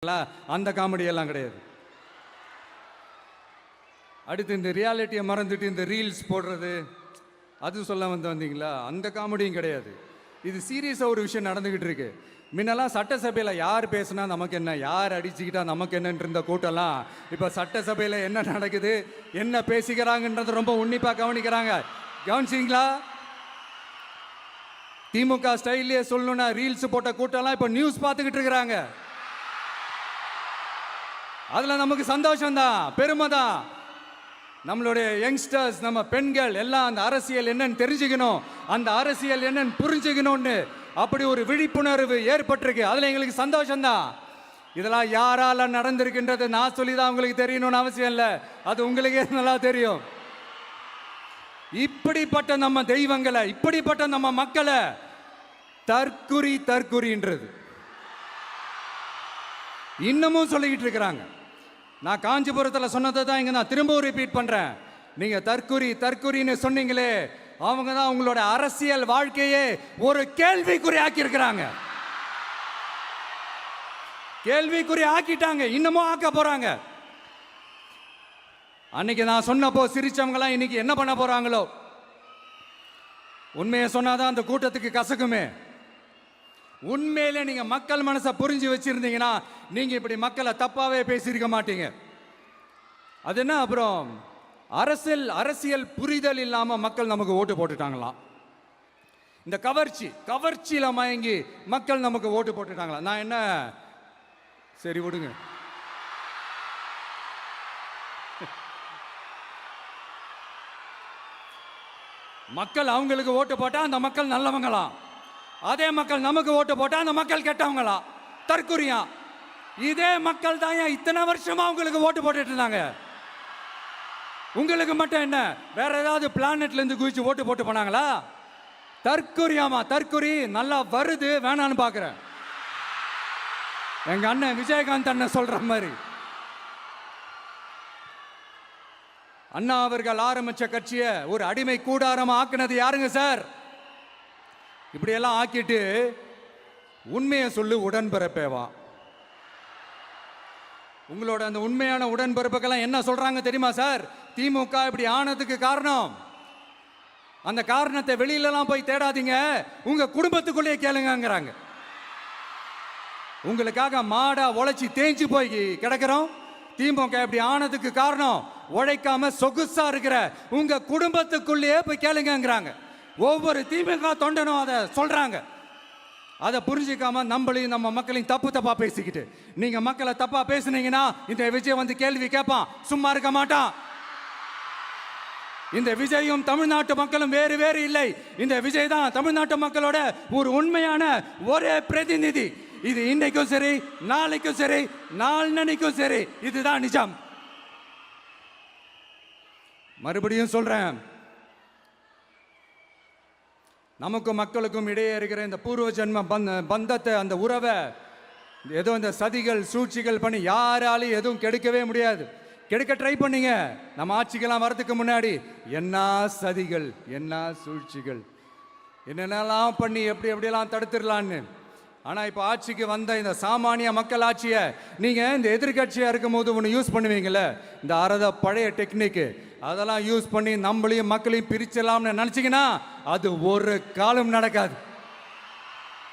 அந்த காமெடி எல்லாம் கிடையாது. அடுத்து இந்த ரியாலிட்டியை மறந்துட்டு இந்த ரீல்ஸ் போடுறது அது சொல்ல வந்தீங்களா, அந்த காமெடியும் கிடையாது. இது சீரியஸாக ஒரு விஷயம் நடந்துக்கிட்டு இருக்கு. முன்னெல்லாம் சட்டசபையில் யார் பேசுனா நமக்கு என்ன, யார் அடிச்சுக்கிட்டா நமக்கு என்னன்னு இருந்த கூட்டம்லாம் இப்போ சட்டசபையில் என்ன நடக்குது, என்ன பேசிக்கிறாங்கன்றது ரொம்ப உன்னிப்பாக கவனிக்கிறாங்க. கவனிச்சிங்களா? திமுக ஸ்டைல்லையே சொல்லணும்னா ரீல்ஸ் போட்ட கூட்டம்லாம் இப்போ நியூஸ் பார்த்துக்கிட்டு இருக்கிறாங்க. அதில் நமக்கு சந்தோஷம் தான், பெருமை தான். நம்மளுடைய யங்ஸ்டர்ஸ், நம்ம பெண்கள் எல்லாம் அந்த அரசியல் என்னன்னு தெரிஞ்சுக்கணும், அந்த அரசியல் என்னன்னு புரிஞ்சுக்கணும்னு அப்படி ஒரு விழிப்புணர்வு ஏற்பட்டிருக்கு. அதில் எங்களுக்கு சந்தோஷம் தான். இதெல்லாம் யாரால நடந்திருக்கின்றது நான் சொல்லி தான் உங்களுக்கு தெரியணும்னு அவசியம் இல்லை, அது உங்களுக்கே நல்லா தெரியும். இப்படிப்பட்ட நம்ம தெய்வங்களை, இப்படிப்பட்ட நம்ம மக்களை தற்குறின்றது இன்னமும் சொல்லிக்கிட்டு இருக்கிறாங்க. நான் காஞ்சிபுரத்தில் சொன்னதை தான் இங்கே நான் திரும்பவும் ரிப்பீட் பண்ணுறேன். நீங்கள் தற்குறின்னு சொன்னீங்களே, அவங்க தான் உங்களோட அரசியல் வாழ்க்கையே ஒரு கேள்விக்குறி ஆக்கியிருக்கிறாங்க. கேள்விக்குறி ஆக்கிட்டாங்க, இன்னமும் ஆக்க போகிறாங்க. அன்னைக்கு நான் சொன்னப்போ சிரிச்சவங்களாம் இன்னைக்கு என்ன பண்ண போகிறாங்களோ. உண்மையை சொன்னாதான் அந்த கூட்டத்துக்கு கசக்குமே. உண்மையிலே நீங்க மக்கள் மனசை புரிஞ்சு வச்சிருந்தீங்கன்னா நீங்க இப்படி மக்களை தப்பாவே பேசியிருக்க மாட்டீங்க. அது என்ன, அப்புறம் அரசியல் புரிதல் இல்லாம மக்கள் நமக்கு ஓட்டு போட்டுட்டாங்களாம். இந்த கவர்ச்சியில மயங்கி மக்கள் நமக்கு ஓட்டு போட்டுட்டாங்களா. நான் என்ன, சரி விடுங்க. மக்கள் அவங்களுக்கு ஓட்டு போட்டா அந்த மக்கள் நல்லவங்களாம், அதே மக்கள் நமக்கு ஓட்டு போட்டா அந்த மக்கள் கெட்டவங்களா, தற்குறியா. இதே மக்கள் தான் இத்தனை வருஷமா உங்களுக்கு ஓட்டு போட்டுட்டு இருந்தாங்க. உங்களுக்கு மட்டும் என்ன, வேற ஏதாவது பிளானட்ல இருந்து குதிச்சு ஓட்டு போட்டு போனாங்களா? தற்குறியாமா, தற்குறி நல்லா வருது, வேணான்னு பாக்குறேன். எங்க அண்ணன் விஜயகாந்த் அண்ணன் சொல்ற மாதிரி, அண்ணா அவர்கள் ஆரம்பிச்ச கட்சியை ஒரு அடிமை கூடாரமா ஆக்குனது யாருங்க சார்? இப்படியெல்லாம் ஆக்கிட்டு உண்மையை சொல்லு உடன்பிறப்பேவா. உங்களோட அந்த உண்மையான உடன்பிறப்புக்கெல்லாம் என்ன சொல்றாங்க தெரியுமா சார்? திமுக இப்படி ஆனதுக்கு காரணம், அந்த காரணத்தை வெளியிலலாம் போய் தேடாதீங்க, உங்க குடும்பத்துக்குள்ளேயே கேளுங்கிறாங்க. உங்களுக்காக மாடா உழைச்சி தேஞ்சு போய் கிடக்கிறோம். திமுக இப்படி ஆனதுக்கு காரணம் உழைக்காம சொகுசா இருக்கிற உங்க குடும்பத்துக்குள்ளேயே போய் கேளுங்கிறாங்க. ஒவ்வொரு திமுக தொண்டனும் அதை சொல்றாங்க. அதை புரிஞ்சிக்காம நம்மளையும் நம்ம மக்களையும் தப்பா பேசிக்கிட்டு, நீங்க மக்களை தப்பா பேசுனீங்கன்னா இந்த விஜய் வந்து கேள்வி கேட்பான், சும்மா இருக்க மாட்டான். இந்த விஜயும் தமிழ்நாட்டு மக்களும் வேறு இல்லை. இந்த விஜய் தான் தமிழ்நாட்டு மக்களோட ஒரு உண்மையான ஒரே பிரதிநிதி. இது இன்னைக்கும் சரி, நாளைக்கும் சரி, நாளன்னைக்கும் சரி, இதுதான் நிஜம். மறுபடியும் சொல்றேன், நமக்கும் மக்களுக்கும் இடையே இருக்கிற இந்த பூர்வ ஜென்ம பந்தத்தை, அந்த உறவை ஏதோ இந்த சதிகள் சூழ்ச்சிகள் பண்ணி யாராலையும் எதுவும் கெடுக்கவே முடியாது. கெடுக்க ட்ரை பண்ணீங்க நம்ம ஆட்சிக்கெல்லாம் வரதுக்கு முன்னாடி. என்ன சதிகள், என்ன சூழ்ச்சிகள், என்னென்னலாம் பண்ணி எப்படியெல்லாம் தடுத்துடலான்னு. ஆனால் இப்போ ஆட்சிக்கு வந்த இந்த சாமானிய மக்கள் ஆட்சியை நீங்கள் இந்த எதிர்கட்சியாக இருக்கும் போது ஒன்று யூஸ் பண்ணுவீங்களே, இந்த பழைய டெக்னிக்கு, அதெல்லாம் யூஸ் பண்ணி நம்மளையும் மக்களையும் பிரிச்சலாம்னு நினச்சிங்கன்னா அது ஒரு காலம் நடக்காது.